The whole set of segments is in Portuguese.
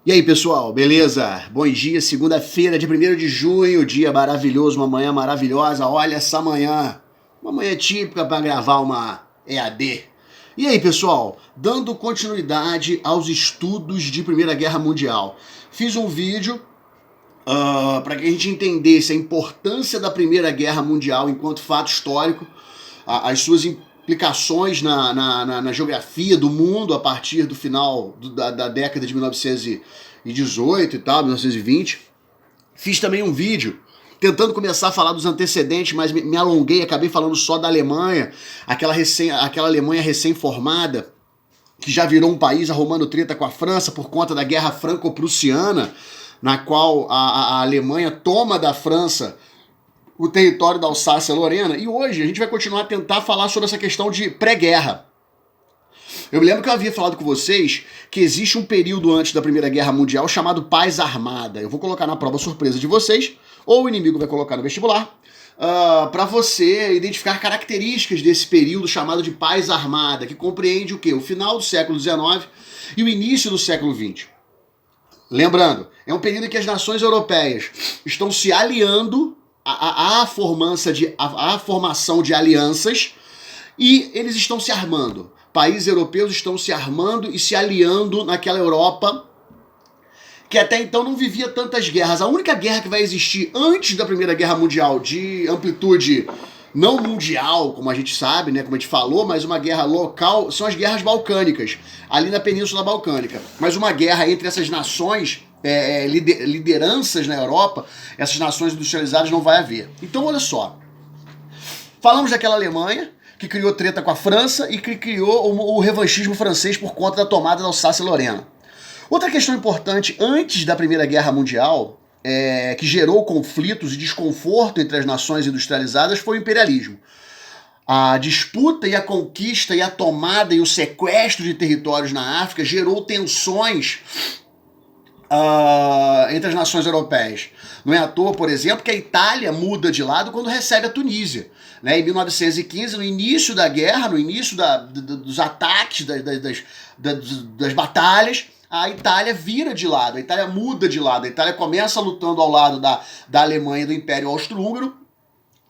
E aí, pessoal, beleza? Bom dia, segunda-feira, dia 1º de junho, dia maravilhoso, uma manhã maravilhosa. Olha essa manhã, uma manhã típica para gravar uma EAD. E aí, pessoal, dando continuidade aos estudos de Primeira Guerra Mundial. Fiz um vídeo para que a gente entendesse a importância da Primeira Guerra Mundial enquanto fato histórico, as suas implicações na geografia do mundo a partir do final da década de 1918 e tal, 1920. Fiz também um vídeo tentando começar a falar dos antecedentes, mas me alonguei, acabei falando só da Alemanha, aquela Alemanha recém-formada, que já virou um país arrumando treta com a França por conta da Guerra Franco-Prussiana, na qual a Alemanha toma da França o território da Alsácia-Lorena, e hoje a gente vai continuar a tentar falar sobre essa questão de pré-guerra. Eu me lembro que eu havia falado com vocês que existe um período antes da Primeira Guerra Mundial chamado Paz Armada. Eu vou colocar na prova surpresa de vocês, ou o inimigo vai colocar no vestibular, para você identificar características desse período chamado de Paz Armada, que compreende o quê? O final do século XIX e o início do século XX. Lembrando, é um período em que as nações europeias estão se aliando à formação de alianças e eles estão se armando. Países europeus estão se armando e se aliando naquela Europa que até então não vivia tantas guerras. A única guerra que vai existir antes da Primeira Guerra Mundial, de amplitude não mundial, como a gente sabe, né, como a gente falou, mas uma guerra local, são as guerras balcânicas, ali na Península Balcânica. Mas uma guerra entre essas nações, lideranças na Europa, essas nações industrializadas, não vai haver. Então, olha só. Falamos daquela Alemanha, que criou treta com a França e que criou o revanchismo francês por conta da tomada da Alsácia-Lorena. Outra questão importante antes da Primeira Guerra Mundial, que gerou conflitos e desconforto entre as nações industrializadas, foi o imperialismo. A disputa e a conquista e a tomada e o sequestro de territórios na África gerou tensões entre as nações europeias. Não é à toa, por exemplo, que a Itália muda de lado quando recebe a Tunísia. Né? Em 1915, no início da guerra, no início dos ataques, das batalhas, a Itália vira de lado, a Itália muda de lado, a Itália começa lutando ao lado da Alemanha e do Império Austro-Húngaro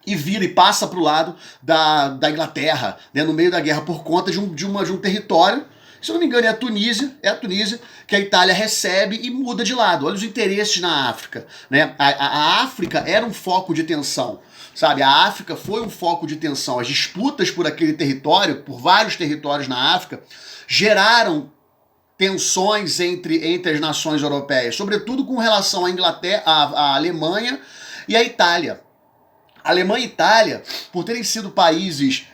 e vira e passa para o lado da Inglaterra, né, no meio da guerra, por conta de um território. Se eu não me engano, é a Tunísia que a Itália recebe e muda de lado. Olha os interesses na África. Né? A África era um foco de tensão. Sabe? A África foi um foco de tensão. As disputas por aquele território, por vários territórios na África, geraram tensões entre as nações europeias, sobretudo com relação à Inglaterra, à Alemanha e à Itália. A Alemanha e a Itália, por terem sido países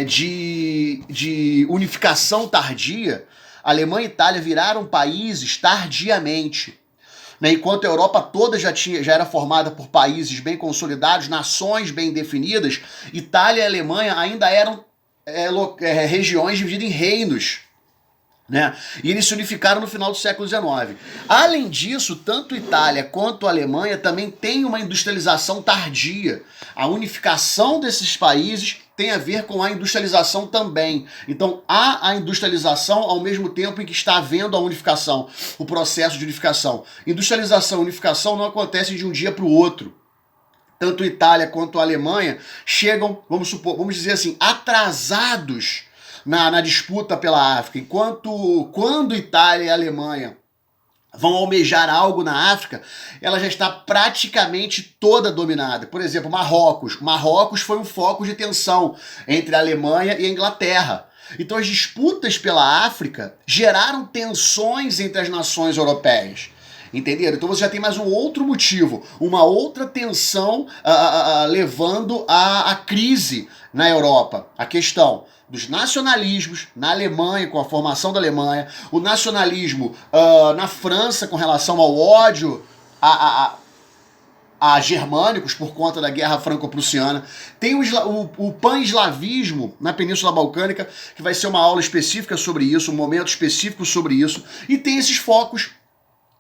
de unificação tardia, a Alemanha e a Itália viraram países tardiamente. Né? Enquanto a Europa toda já era formada por países bem consolidados, nações bem definidas, Itália e Alemanha ainda eram regiões divididas em reinos. Né? E eles se unificaram no final do século XIX. Além disso, tanto Itália quanto a Alemanha também têm uma industrialização tardia. A unificação desses países tem a ver com a industrialização também. Então, há a industrialização ao mesmo tempo em que está havendo a unificação, o processo de unificação. Industrialização e unificação não acontecem de um dia para o outro. Tanto Itália quanto a Alemanha chegam, vamos dizer assim, atrasados na disputa pela África. Quando Itália e Alemanha vão almejar algo na África, ela já está praticamente toda dominada. Por exemplo, Marrocos. Marrocos foi um foco de tensão entre a Alemanha e a Inglaterra. Então as disputas pela África geraram tensões entre as nações europeias. Entenderam? Então você já tem mais um outro motivo, uma outra tensão levando à crise na Europa. A questão dos nacionalismos na Alemanha, com a formação da Alemanha, o nacionalismo na França com relação ao ódio a germânicos por conta da Guerra Franco-Prussiana. Tem o pan-eslavismo na Península Balcânica, que vai ser uma aula específica sobre isso, um momento específico sobre isso, e tem esses focos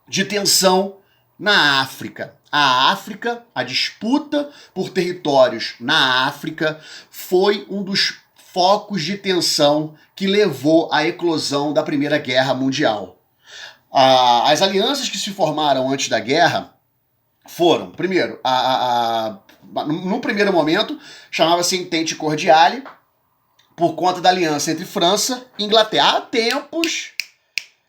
de tensão na África. A África, a disputa por territórios na África foi um dos focos de tensão que levou à eclosão da Primeira Guerra Mundial. As alianças que se formaram antes da guerra foram, primeiro, no primeiro momento, chamava-se Entente Cordiale, por conta da aliança entre França e Inglaterra. Há tempos,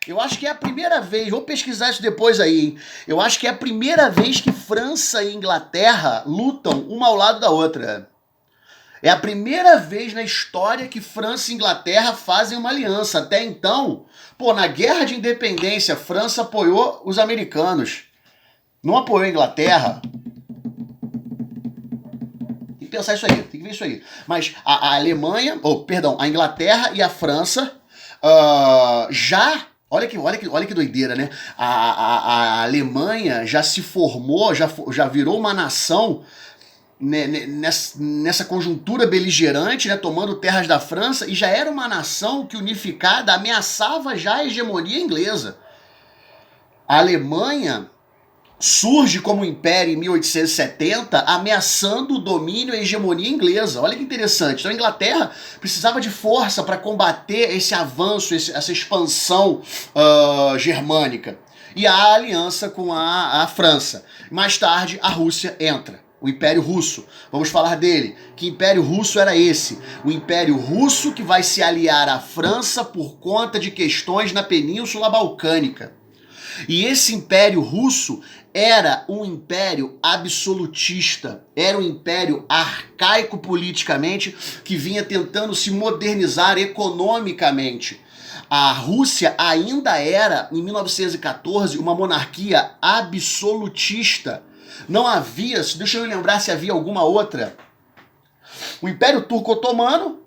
eu acho que é a primeira vez, vou pesquisar isso depois aí, hein? Eu acho que é a primeira vez que França e Inglaterra lutam uma ao lado da outra. É a primeira vez na história que França e Inglaterra fazem uma aliança. Até então, na Guerra de Independência, a França apoiou os americanos. Não apoiou a Inglaterra. Tem que pensar isso aí, tem que ver isso aí. Mas a Alemanha, a Inglaterra e a França já... Olha que doideira, né? A Alemanha já se formou, já virou uma nação, né, nessa conjuntura beligerante, né, tomando terras da França, e já era uma nação que unificada ameaçava já a hegemonia inglesa. A Alemanha surge como império em 1870, ameaçando o domínio e a hegemonia inglesa. Olha que interessante. Então a Inglaterra precisava de força para combater esse avanço, essa expansão germânica. E a aliança com a França. Mais tarde, a Rússia entra. O Império Russo. Vamos falar dele. Que Império Russo era esse? O Império Russo que vai se aliar à França por conta de questões na Península Balcânica. E esse Império Russo era um império absolutista, era um império arcaico politicamente que vinha tentando se modernizar economicamente. A Rússia ainda era, em 1914, uma monarquia absolutista. Não havia, deixa eu me lembrar se havia alguma outra. O Império Turco-Otomano,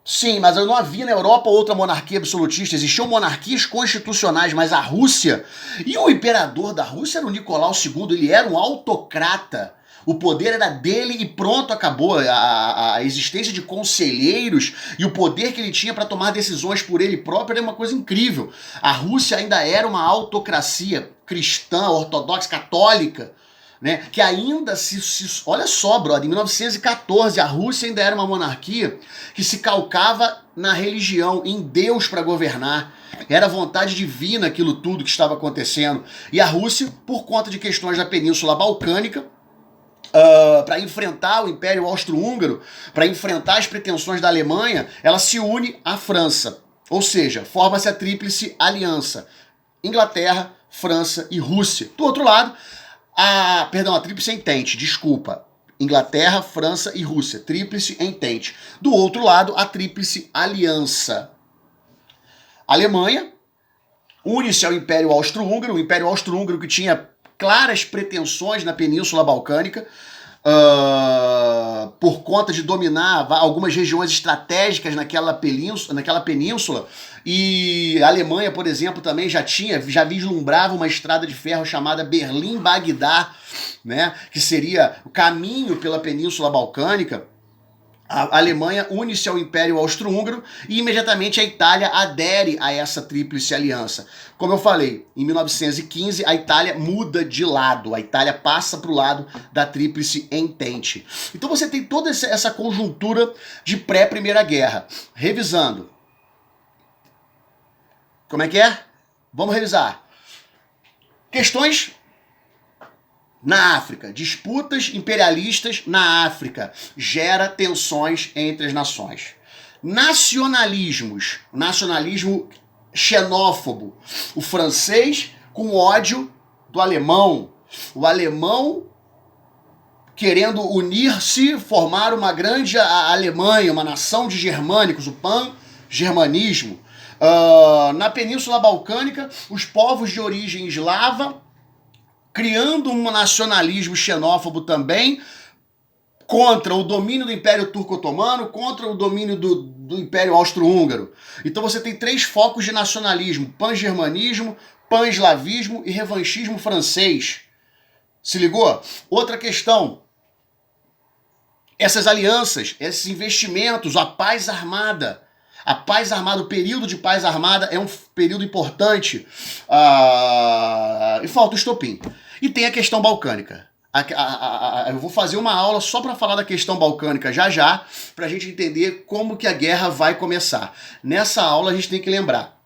sim, mas não havia na Europa outra monarquia absolutista. Existiam monarquias constitucionais, mas a Rússia... E o imperador da Rússia era o Nicolau II, ele era um autocrata. O poder era dele e pronto, acabou. A existência de conselheiros e o poder que ele tinha para tomar decisões por ele próprio era uma coisa incrível. A Rússia ainda era uma autocracia cristã, ortodoxa, católica, né, que ainda olha só, brother, em 1914 a Rússia ainda era uma monarquia que se calcava na religião, em Deus para governar. Era vontade divina aquilo tudo que estava acontecendo. E a Rússia, por conta de questões da Península Balcânica, para enfrentar o Império Austro-Húngaro, para enfrentar as pretensões da Alemanha, ela se une à França. Ou seja, forma-se a Tríplice Aliança. Inglaterra, França e Rússia. Do outro lado, a Tríplice Entente, desculpa. Inglaterra, França e Rússia. Tríplice Entente. Do outro lado, a Tríplice Aliança. Alemanha une-se ao Império Austro-Húngaro, o Império Austro-Húngaro que tinha claras pretensões na Península Balcânica, por conta de dominar algumas regiões estratégicas naquela península, e a Alemanha, por exemplo, também já vislumbrava uma estrada de ferro chamada Berlim-Bagdá, né, que seria o caminho pela Península Balcânica. A Alemanha une-se ao Império Austro-Húngaro e imediatamente a Itália adere a essa Tríplice Aliança. Como eu falei, em 1915 a Itália muda de lado, a Itália passa para o lado da Tríplice Entente. Então você tem toda essa conjuntura de pré-Primeira Guerra. Revisando. Como é que é? Vamos revisar. Questões na África. Disputas imperialistas na África. Gera tensões entre as nações. Nacionalismo xenófobo. O francês com ódio do alemão. O alemão querendo unir-se, formar uma grande Alemanha, uma nação de germânicos, o pan-germanismo. Na Península Balcânica, os povos de origem eslava, criando um nacionalismo xenófobo também, contra o domínio do Império Turco-Otomano, contra o domínio do Império Austro-Húngaro. Então você tem 3 focos de nacionalismo: pan-germanismo, pan-eslavismo e revanchismo francês. Se ligou? Outra questão. Essas alianças, esses investimentos, a paz armada. A paz armada, o período de paz armada é um período importante. E falta o estopim. E tem a questão balcânica. Eu vou fazer uma aula só para falar da questão balcânica já, para a gente entender como que a guerra vai começar. Nessa aula a gente tem que lembrar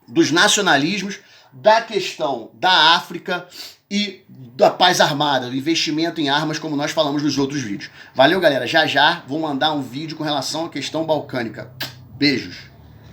dos nacionalismos, da questão da África e da paz armada, do investimento em armas, como nós falamos nos outros vídeos. Valeu, galera. Já vou mandar um vídeo com relação à questão balcânica. Beijos.